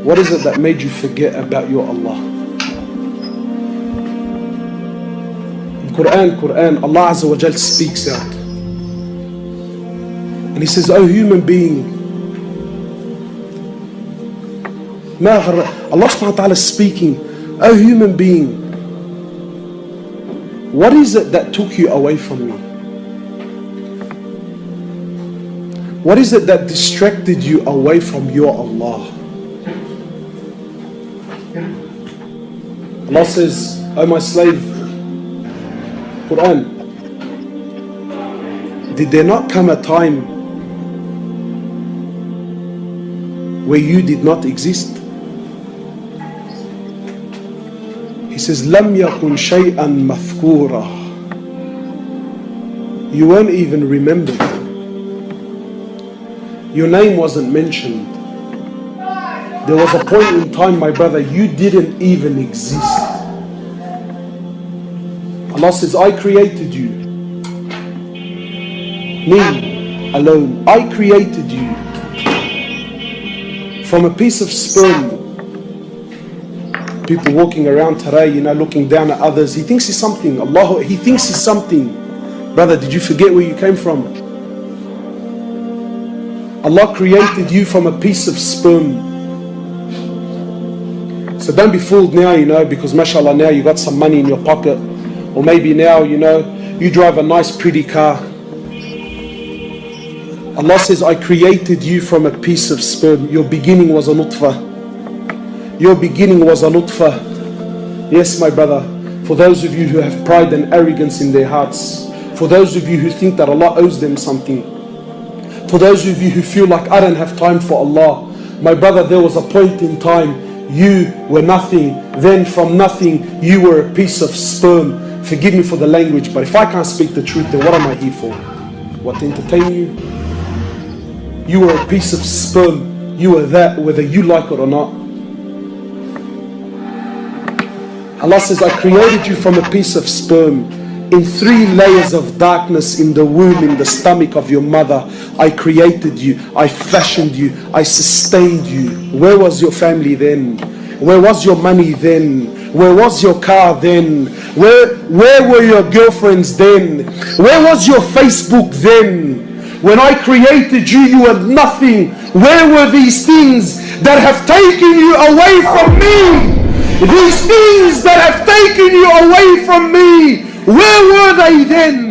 What is it that made you forget about your Allah? In Quran, Allah Azza wa Jal speaks out. And He says, "Oh human being, Allah subhanahu wa ta'ala is speaking, oh human being, what is it that took you away from me? What is it that distracted you away from your Allah?" Allah says, "Oh my slave, Quran, did there not come a time where you did not exist?" He says, "Lam yakun shay'an mathkura." You weren't even remembered. Your name wasn't mentioned. There was a point in time, my brother, you didn't even exist. Allah says, "I created you. Me alone. I created you from a piece of sperm." People walking around today, looking down at others. He thinks he's something. He thinks he's something. Brother, did you forget where you came from? Allah created you from a piece of sperm. So don't be fooled now, because mashallah now you got some money in your pocket. Or maybe now, you drive a nice pretty car. Allah says, "I created you from a piece of sperm." Your beginning was a nutfah. Your beginning was a nutfah. Yes, my brother, for those of you who have pride and arrogance in their hearts, for those of you who think that Allah owes them something, for those of you who feel like I don't have time for Allah, my brother, there was a point in time you were nothing. Then from nothing, you were a piece of sperm. Forgive me for the language, but if I can't speak the truth, then what am I here for? What, to entertain you? You were a piece of sperm. You were that, whether you like it or not. Allah says, "I created you from a piece of sperm in 3 layers of darkness in the womb, in the stomach of your mother. I created you. I fashioned you. I sustained you." Where was your family then? Where was your money then? Where was your car then? Where were your girlfriends then? Where was your Facebook then? When I created you, you were nothing. Where were these things that have taken you away from me? These things that have taken you away from me, where were they then?